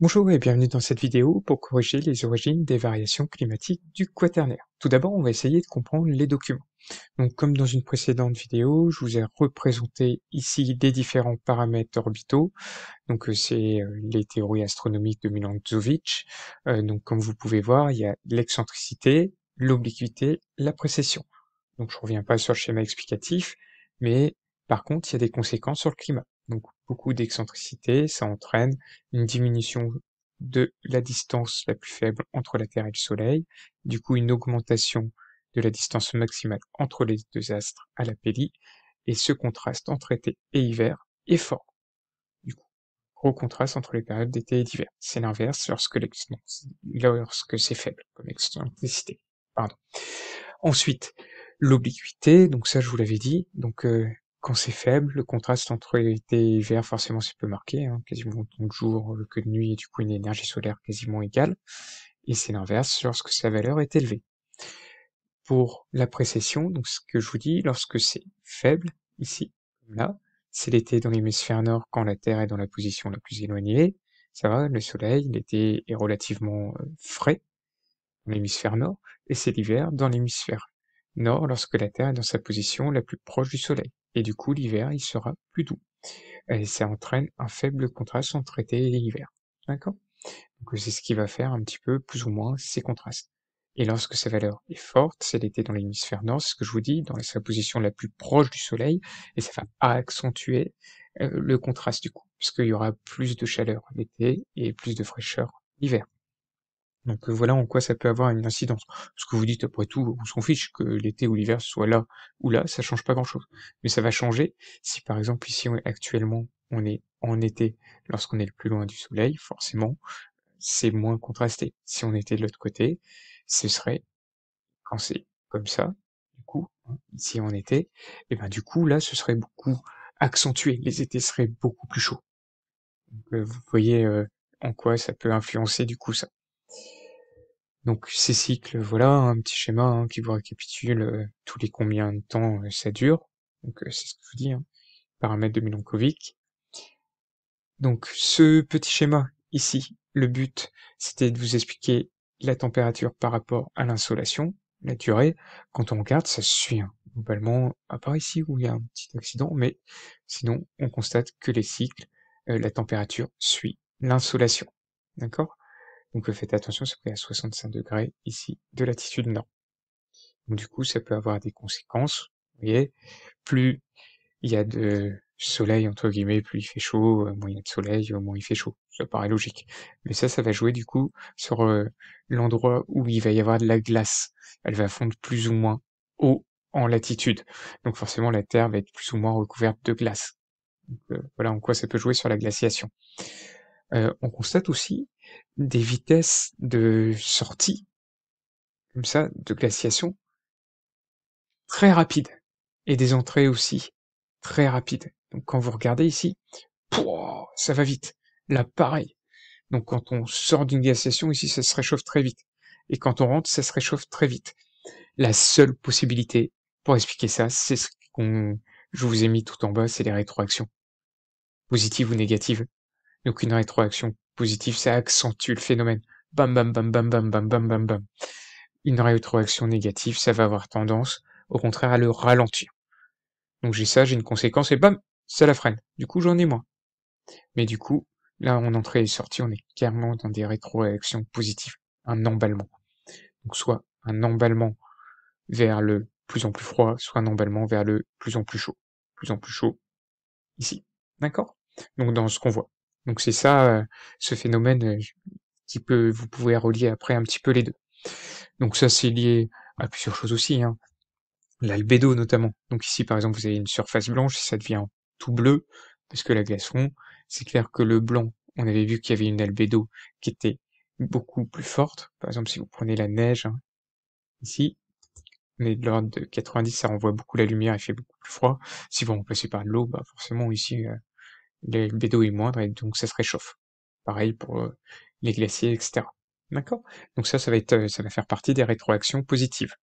Bonjour et bienvenue dans cette vidéo pour corriger les origines des variations climatiques du Quaternaire. Tout d'abord, on va essayer de comprendre les documents. Donc, comme dans une précédente vidéo, je vous ai représenté ici les différents paramètres orbitaux. Donc, c'est les théories astronomiques de Milankovitch. Donc, comme vous pouvez voir, il y a l'excentricité, l'obliquité, la précession. Donc, je reviens pas sur le schéma explicatif, mais par contre, il y a des conséquences sur le climat. Donc, beaucoup d'excentricité, ça entraîne une diminution de la distance la plus faible entre la Terre et le Soleil, du coup une augmentation de la distance maximale entre les deux astres à l'aphélie, et ce contraste entre été et hiver est fort. Du coup, gros contraste entre les périodes d'été et d'hiver. C'est l'inverse lorsque c'est faible, comme excentricité. Pardon. Ensuite, l'obliquité, donc ça je vous l'avais dit, donc quand c'est faible, le contraste entre été et hiver, forcément c'est peu marqué, hein, quasiment autant de jour que de nuit, et du coup une énergie solaire quasiment égale, et c'est l'inverse lorsque sa valeur est élevée. Pour la précession, donc ce que je vous dis, lorsque c'est faible, ici, comme là, c'est l'été dans l'hémisphère nord quand la Terre est dans la position la plus éloignée, ça va, le soleil, l'été est relativement frais, dans l'hémisphère nord, et c'est l'hiver dans l'hémisphère nord lorsque la Terre est dans sa position la plus proche du Soleil. Et du coup, l'hiver, il sera plus doux. Et ça entraîne un faible contraste entre été et hiver. D'accord? Donc c'est ce qui va faire un petit peu, plus ou moins, ces contrastes. Et lorsque sa valeur est forte, c'est l'été dans l'hémisphère nord, c'est ce que je vous dis, dans sa position la plus proche du Soleil, et ça va accentuer le contraste du coup, puisqu'il y aura plus de chaleur l'été et plus de fraîcheur l'hiver. Donc voilà en quoi ça peut avoir une incidence. Ce que vous dites après tout, on s'en fiche que l'été ou l'hiver soit là ou là, ça change pas grand-chose. Mais ça va changer si par exemple ici actuellement on est en été, lorsqu'on est le plus loin du soleil, forcément c'est moins contrasté. Si on était de l'autre côté, ce serait quand c'est comme ça, du coup, hein, ici en été, et ben du coup là ce serait beaucoup accentué, les étés seraient beaucoup plus chauds. Donc, vous voyez en quoi ça peut influencer du coup ça. Donc ces cycles, voilà un petit schéma hein, qui vous récapitule tous les combien de temps ça dure. Donc c'est ce que je vous dis, hein, paramètres de Milankovitch. Donc ce petit schéma ici, le but c'était de vous expliquer la température par rapport à l'insolation, la durée. Quand on regarde, ça se suit hein, globalement, à part ici où il y a un petit accident, mais sinon on constate que les cycles, la température suit l'insolation. D'accord? Donc faites attention, c'est pris à 65 degrés ici de latitude nord. Donc du coup, ça peut avoir des conséquences. Vous voyez, plus il y a de soleil entre guillemets, plus il fait chaud, moins il y a de soleil, moins il fait chaud. Ça paraît logique. Mais ça va jouer du coup sur l'endroit où il va y avoir de la glace. Elle va fondre plus ou moins haut en latitude. Donc forcément, la Terre va être plus ou moins recouverte de glace. Donc, voilà en quoi ça peut jouer sur la glaciation. On constate aussi des vitesses de sortie, comme ça, de glaciation, très rapides, et des entrées aussi, très rapides. Donc quand vous regardez ici, pouah, ça va vite. Là, pareil. Donc quand on sort d'une glaciation, ici, ça se réchauffe très vite. Et quand on rentre, ça se réchauffe très vite. La seule possibilité pour expliquer ça, c'est ce qu'on, je vous ai mis tout en bas, c'est les rétroactions, positives ou négatives. Donc une rétroaction positive, ça accentue le phénomène. Bam, bam, bam, bam, bam, bam, bam, bam, bam. Une rétroaction négative, ça va avoir tendance, au contraire, à le ralentir. Donc j'ai ça, j'ai une conséquence, et bam, ça la freine. Du coup, j'en ai moins. Mais du coup, là, en entrée et sortie, on est clairement dans des rétroactions positives. Un emballement. Donc soit un emballement vers le plus en plus froid, soit un emballement vers le plus en plus chaud. Plus en plus chaud, ici. D'accord? Donc dans ce qu'on voit. Donc c'est ça, ce phénomène vous pouvez relier après un petit peu les deux. Donc ça, c'est lié à plusieurs choses aussi, hein. L'albédo notamment. Donc ici, par exemple, vous avez une surface blanche, ça devient tout bleu, parce que la glace fond. C'est clair que le blanc, on avait vu qu'il y avait une albédo qui était beaucoup plus forte. Par exemple, si vous prenez la neige, hein, ici, on est de l'ordre de 90, ça renvoie beaucoup la lumière, il fait beaucoup plus froid. Si vous remplacez par de l'eau, bah forcément ici, l'albédo est moindre et donc ça se réchauffe. Pareil pour les glaciers, etc. D'accord? Donc ça va être, ça va faire partie des rétroactions positives.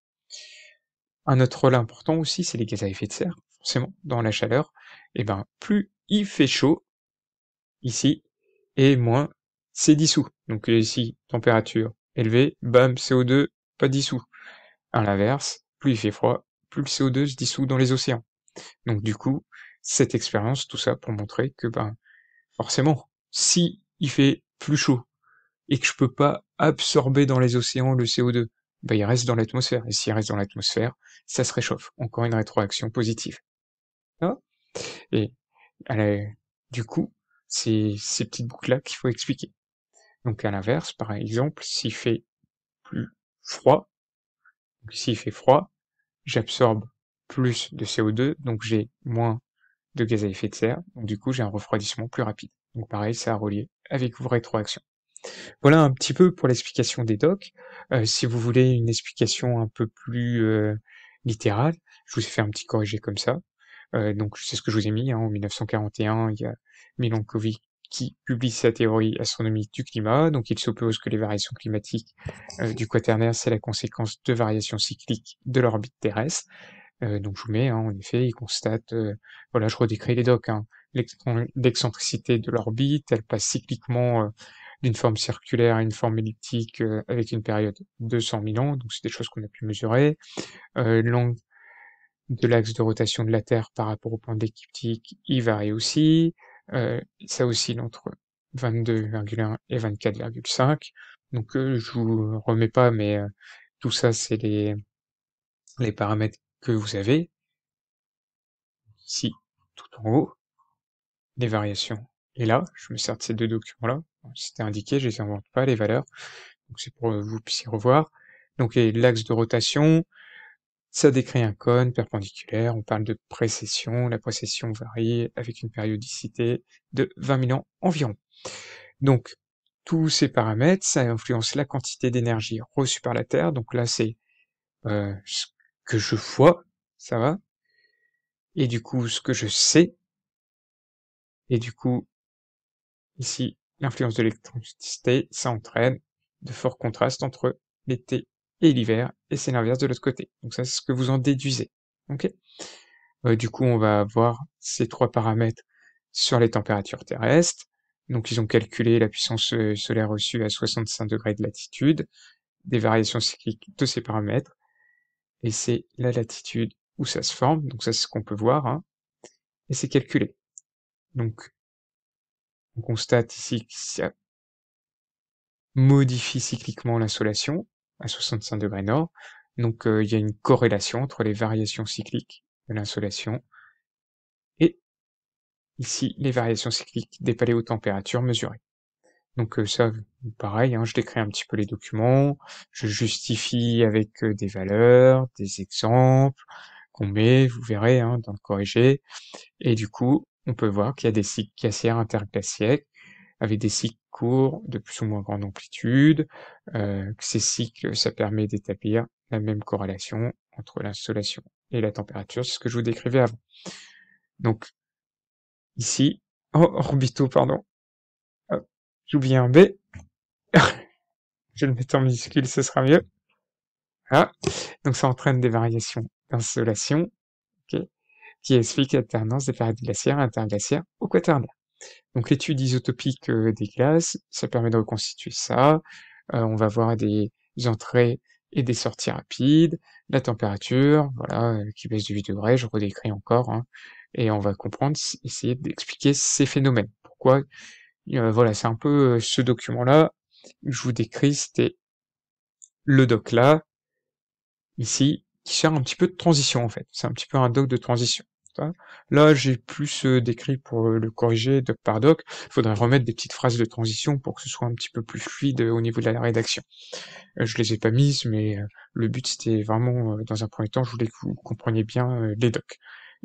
Un autre rôle important aussi, c'est les gaz à effet de serre, forcément, dans la chaleur. Et ben, plus il fait chaud, ici, et moins c'est dissous. Donc ici, température élevée, bam, CO2 pas dissous. À l'inverse, plus il fait froid, plus le CO2 se dissout dans les océans. Donc du coup, cette expérience, tout ça pour montrer que ben forcément, si il fait plus chaud et que je peux pas absorber dans les océans le CO2, ben il reste dans l'atmosphère. Et s'il reste dans l'atmosphère, ça se réchauffe. Encore une rétroaction positive. Ah, et du coup, c'est ces petites boucles-là qu'il faut expliquer. Donc à l'inverse, par exemple, s'il fait plus froid, donc s'il fait froid, j'absorbe plus de CO2, donc j'ai moins de gaz à effet de serre, donc du coup j'ai un refroidissement plus rapide. Donc pareil, c'est à relier avec vos rétroactions. Voilà un petit peu pour l'explication des docs. Si vous voulez une explication un peu plus littérale, je vous ai fait un petit corrigé comme ça. Donc c'est ce que je vous ai mis, hein, en 1941, il y a Milankovitch qui publie sa théorie astronomique du climat, donc il suppose que les variations climatiques du quaternaire, c'est la conséquence de variations cycliques de l'orbite terrestre. Donc je vous mets, hein, en effet, il constate, voilà, je redécris les docs, hein, l'excentricité de l'orbite, elle passe cycliquement d'une forme circulaire à une forme elliptique avec une période de 100 000 ans, donc c'est des choses qu'on a pu mesurer. L'angle de l'axe de rotation de la Terre par rapport au point d'écliptique, il varie aussi. Ça oscille entre 22,1 et 24,5. Donc je vous remets pas, mais tout ça c'est les paramètres que vous avez. Ici, tout en haut, les variations. Et là, je me sers de ces deux documents-là. C'était indiqué, je les invente pas, les valeurs. Donc c'est pour que vous puissiez revoir. Donc l'axe de rotation, ça décrit un cône perpendiculaire, on parle de précession, la précession varie avec une périodicité de 20 000 ans environ. Donc, tous ces paramètres, ça influence la quantité d'énergie reçue par la Terre, donc là c'est ce que je vois, ça va, et du coup ce que je sais, et du coup ici l'influence de l'électricité, ça entraîne de forts contrastes entre l'été et l'hiver, et c'est l'inverse de l'autre côté. Donc ça c'est ce que vous en déduisez, ok. Du coup, on va avoir ces trois paramètres sur les températures terrestres. Donc, ils ont calculé la puissance solaire reçue à 65 degrés de latitude, des variations cycliques de ces paramètres, et c'est la latitude où ça se forme. Donc, ça, c'est ce qu'on peut voir, hein, et c'est calculé. Donc, on constate ici que ça modifie cycliquement l'insolation à 65 degrés nord. Donc, il y a une corrélation entre les variations cycliques de l'insolation et ici les variations cycliques des paléotempératures mesurées. Donc ça, pareil, hein, je décris un petit peu les documents, je justifie avec des valeurs, des exemples qu'on met, vous verrez, hein, dans le corrigé, et du coup, on peut voir qu'il y a des cycles glaciaires interglaciaires avec des cycles courts de plus ou moins grande amplitude, que ces cycles, ça permet d'établir la même corrélation entre l'insolation et la température, c'est ce que je vous décrivais avant. Donc ici, orbitaux, pardon, j'ai oublié un B, je vais le mettre en minuscule, ce sera mieux. Voilà. Donc ça entraîne des variations d'insolation, okay, qui expliquent l'alternance des périodes glaciaires et interglaciaires au quaternaire. Donc l'étude isotopique des glaces, ça permet de reconstituer ça. On va voir des entrées et des sorties rapides, la température, voilà, qui baisse de 8 degrés, je redécris encore, hein, et on va comprendre, essayer d'expliquer ces phénomènes. Pourquoi, voilà, c'est un peu ce document-là, je vous décris, c'était le doc là, ici, qui sert un petit peu de transition en fait. C'est un petit peu un doc de transition. Là, j'ai plus décrit pour le corriger doc par doc. Il faudrait remettre des petites phrases de transition pour que ce soit un petit peu plus fluide au niveau de la rédaction. Je les ai pas mises, mais le but c'était vraiment, dans un premier temps, je voulais que vous compreniez bien les docs.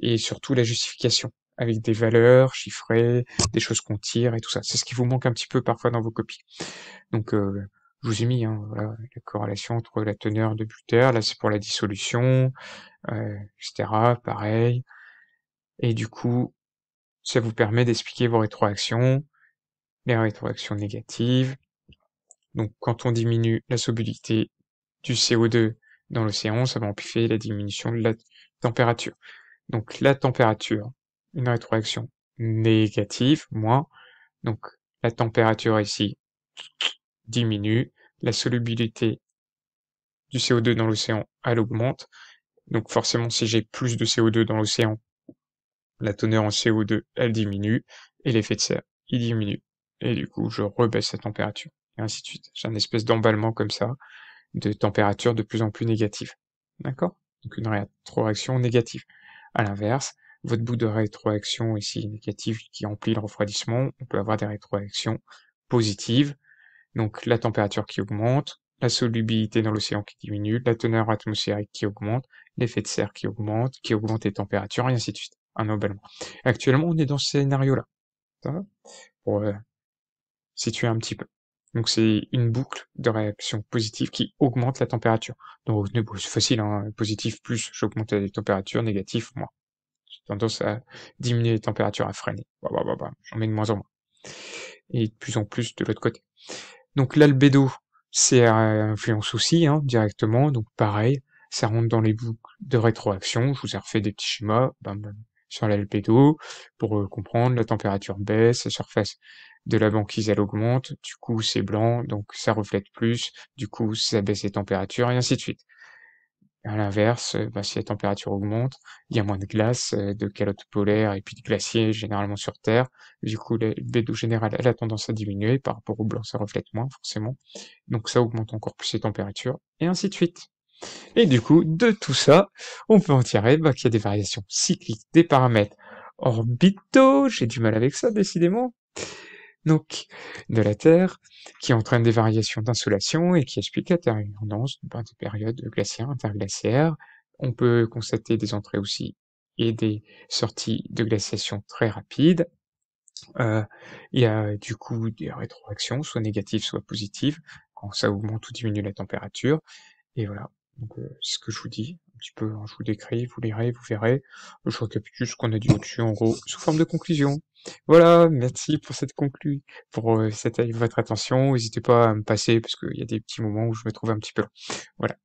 Et surtout la justification, avec des valeurs chiffrées, des choses qu'on tire et tout ça. C'est ce qui vous manque un petit peu parfois dans vos copies. Donc je vous ai mis, hein, voilà, la corrélation entre la teneur de buteur, là c'est pour la dissolution, etc. Pareil. Et du coup, ça vous permet d'expliquer vos rétroactions, les rétroactions négatives. Donc quand on diminue la solubilité du CO2 dans l'océan, ça va amplifier la diminution de la température. Donc la température, une rétroaction négative, moins. Donc la température ici, diminue, la solubilité du CO2 dans l'océan, elle augmente. Donc forcément, si j'ai plus de CO2 dans l'océan, la teneur en CO2, elle diminue, et l'effet de serre, il diminue. Et du coup, je rebaisse la température, et ainsi de suite. J'ai un espèce d'emballement comme ça, de température de plus en plus négative. D'accord? Donc une rétroaction négative. À l'inverse, votre bout de rétroaction ici négative qui emplit le refroidissement, on peut avoir des rétroactions positives, donc la température qui augmente, la solubilité dans l'océan qui diminue, la teneur atmosphérique qui augmente, l'effet de serre qui augmente les températures, et ainsi de suite. Un emballement. Actuellement, on est dans ce scénario-là. Ça va? Pour situer un petit peu. Donc c'est une boucle de réaction positive qui augmente la température. Donc c'est facile, hein, positif plus j'augmente la température, négatif moins. J'ai tendance à diminuer les températures, à freiner. J'en mets de moins en moins. Et de plus en plus de l'autre côté. Donc l'albédo, c'est influence aussi directement, donc pareil, ça rentre dans les boucles de rétroaction. Je vous ai refait des petits schémas sur l'albédo pour comprendre. La température baisse, la surface de la banquise elle augmente, du coup c'est blanc, donc ça reflète plus, du coup ça baisse les températures, et ainsi de suite. À l'inverse, si la température augmente, il y a moins de glace, de calottes polaires et puis de glaciers généralement sur Terre. Du coup, l'albédo général elle a tendance à diminuer, par rapport au blanc ça reflète moins forcément, donc ça augmente encore plus les températures, et ainsi de suite. Et du coup, de tout ça, on peut en tirer qu'il y a des variations cycliques des paramètres orbitaux, j'ai du mal avec ça décidément, donc de la Terre, qui entraînent des variations d'insolation et qui expliquent l'alternance des périodes glaciaires, interglaciaires. On peut constater des entrées aussi et des sorties de glaciation très rapides. Il y a du coup des rétroactions, soit négatives, soit positives, quand ça augmente ou diminue la température. Et voilà, donc c'est ce que je vous dis, un petit peu, je vous décris, vous lirez, vous verrez. Je récapitule ce qu'on a dit au-dessus, en gros, sous forme de conclusion. Voilà, merci pour pour votre attention. N'hésitez pas à me passer, parce qu'il y a des petits moments où je me trouve un petit peu lent. Voilà.